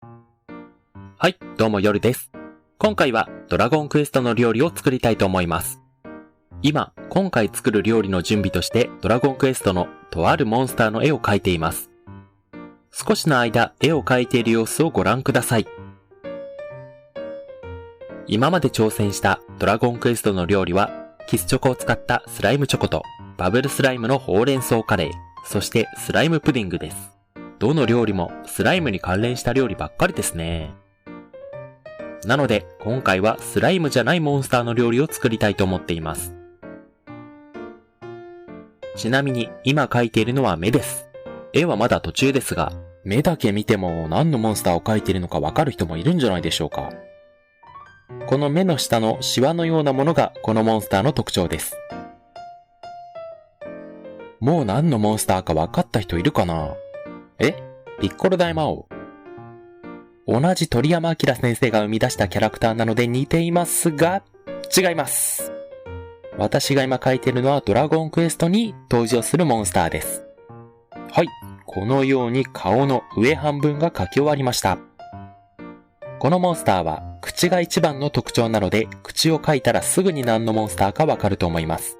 はい、どうも夜です。今回はドラゴンクエストの料理を作りたいと思います。今回作る料理の準備としてドラゴンクエストのとあるモンスターの絵を描いています。少しの間絵を描いている様子をご覧ください。今まで挑戦したドラゴンクエストの料理はキスチョコを使ったスライムチョコとバブルスライムのほうれん草カレー、そしてスライムプディングです。どの料理もスライムに関連した料理ばっかりですね。なので今回はスライムじゃないモンスターの料理を作りたいと思っています。ちなみに今描いているのは目です。絵はまだ途中ですが、目だけ見ても何のモンスターを描いているのかわかる人もいるんじゃないでしょうか。この目の下のシワのようなものがこのモンスターの特徴です。もう何のモンスターかわかった人いるかな？ピッコロ大魔王。同じ鳥山明先生が生み出したキャラクターなので似ていますが、違います。私が今描いているのはドラゴンクエストに登場するモンスターです。はい、このように顔の上半分が描き終わりました。このモンスターは口が一番の特徴なので、口を描いたらすぐに何のモンスターかわかると思います。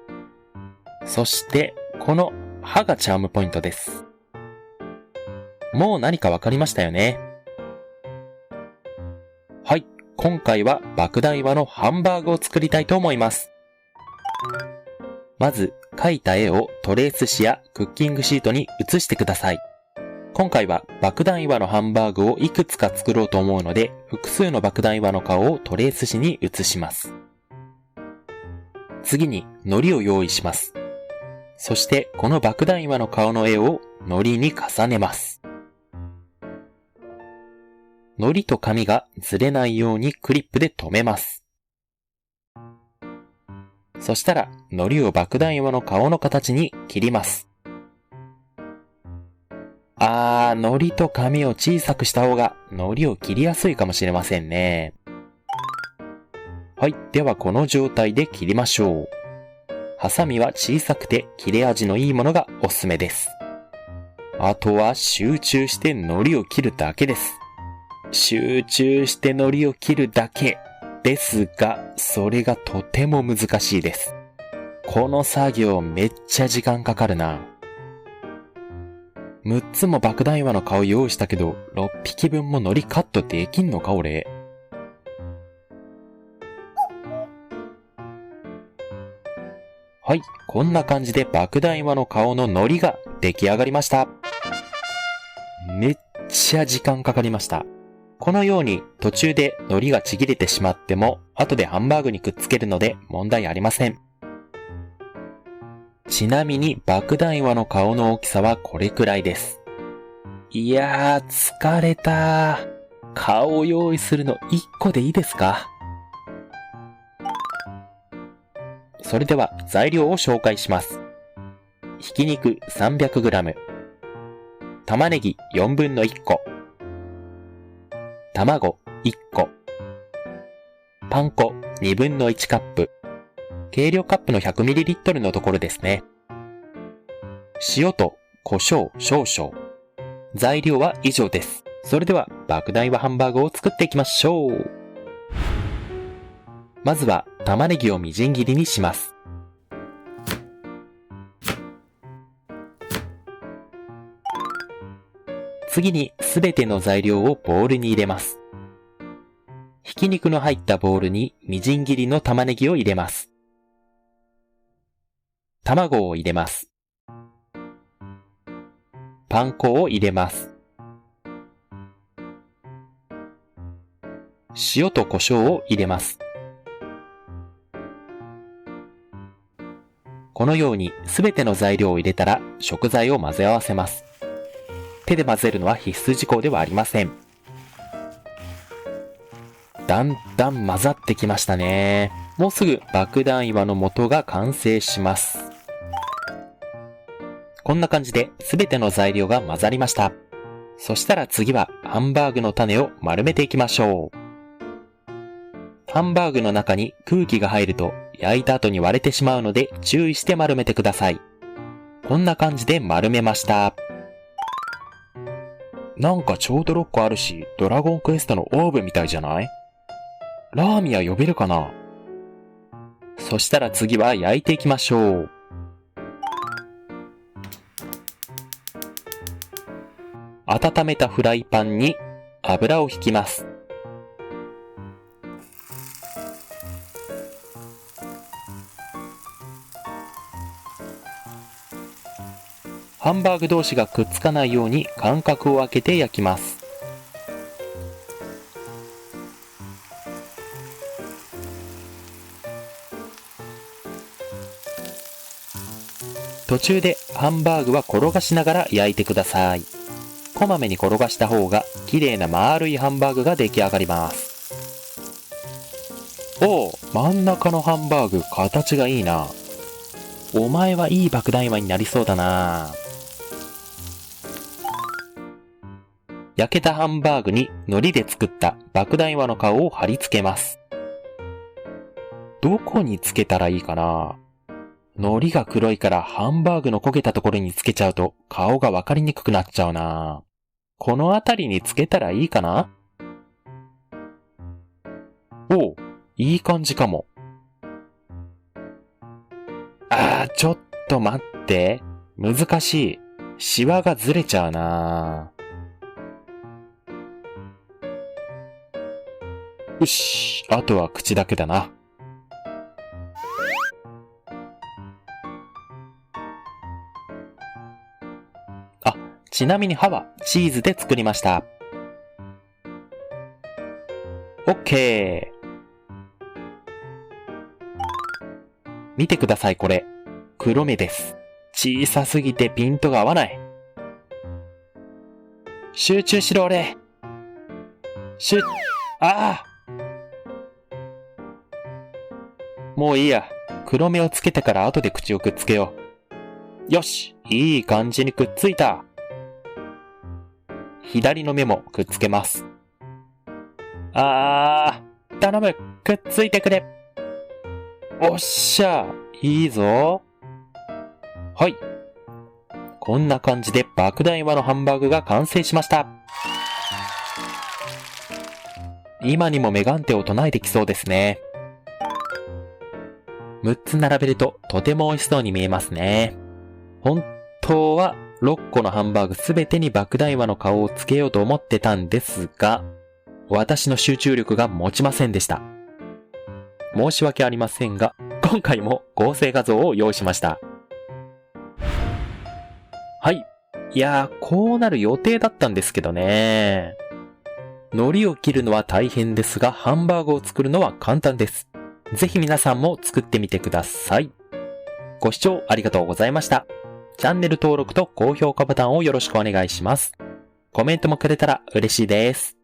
そしてこの歯がチャームポイントです。もう何かわかりましたよね。はい、今回は爆弾岩のハンバーグを作りたいと思います。まず描いた絵をトレース紙やクッキングシートに写してください。今回は爆弾岩のハンバーグをいくつか作ろうと思うので、複数の爆弾岩の顔をトレース紙に写します。次に糊を用意します。そしてこの爆弾岩の顔の絵を糊に重ねます。糊と紙がずれないようにクリップで留めます。そしたら糊を爆弾岩の顔の形に切ります。糊と紙を小さくした方が糊を切りやすいかもしれませんね。はい、ではこの状態で切りましょう。ハサミは小さくて切れ味のいいものがおすすめです。あとは集中して糊を切るだけです。集中して糊を切るだけですが、それがとても難しいです。この作業めっちゃ時間かかるな。6つも爆弾岩の顔用意したけど、6匹分も糊カットできんのか俺。はい、こんな感じで爆弾岩の顔の糊が出来上がりました。めっちゃ時間かかりました。このように途中で海苔がちぎれてしまっても後でハンバーグにくっつけるので問題ありません。ちなみに爆弾岩の顔の大きさはこれくらいです。いやー疲れたー。顔を用意するの1個でいいですか？それでは材料を紹介します。ひき肉 300g、玉ねぎ4分の1個、卵1個、パン粉2分の1カップ、計量カップの 100ml のところですね。塩と胡椒少々。材料は以上です。それでは爆弾岩ハンバーグを作っていきましょう。まずは玉ねぎをみじん切りにします。次にすべての材料をボウルに入れます。ひき肉の入ったボウルにみじん切りの玉ねぎを入れます。卵を入れます。パン粉を入れます。塩と胡椒を入れます。このようにすべての材料を入れたら食材を混ぜ合わせます。手で混ぜるのは必須事項ではありません。だんだん混ざってきましたね。もうすぐ爆弾岩の素が完成します。こんな感じで全ての材料が混ざりました。そしたら次はハンバーグの種を丸めていきましょう。ハンバーグの中に空気が入ると焼いた後に割れてしまうので注意して丸めてください。こんな感じで丸めました。なんかちょうど6個あるし、ドラゴンクエストのオーブみたいじゃない？ラーミア呼べるかな？そしたら次は焼いていきましょう。温めたフライパンに油を引きます。ハンバーグ同士がくっつかないように間隔を空けて焼きます。途中でハンバーグは転がしながら焼いてください。こまめに転がした方が綺麗な丸いハンバーグが出来上がります。おお、真ん中のハンバーグ形がいいな。お前はいい爆弾魔になりそうだな。焼けたハンバーグに海苔で作った爆弾魔の顔を貼り付けます。どこにつけたらいいかな。海苔が黒いからハンバーグの焦げたところにつけちゃうと顔がわかりにくくなっちゃうな。この辺りにつけたらいいかな。おう、いい感じかも。ちょっと待って。難しい。シワがずれちゃうな。よし、あとは口だけだな。ちなみに歯はチーズで作りました。オッケー。見てくださいこれ。黒目です。小さすぎてピントが合わない。集中しろ俺。もういいや。黒目をつけてから後で口をくっつけよう。よし、いい感じにくっついた。左の目もくっつけます。頼む、くっついてくれ。おっしゃ、いいぞ。はい。こんな感じで爆弾魔のハンバーグが完成しました。今にもメガンテを唱えてきそうですね。6つ並べるととても美味しそうに見えますね。本当は6個のハンバーグすべてに爆弾魔の顔をつけようと思ってたんですが、私の集中力が持ちませんでした。申し訳ありませんが、今回も合成画像を用意しました。はい。いやー、こうなる予定だったんですけどね。海苔を切るのは大変ですが、ハンバーグを作るのは簡単です。ぜひ皆さんも作ってみてください。ご視聴ありがとうございました。チャンネル登録と高評価ボタンをよろしくお願いします。コメントもくれたら嬉しいです。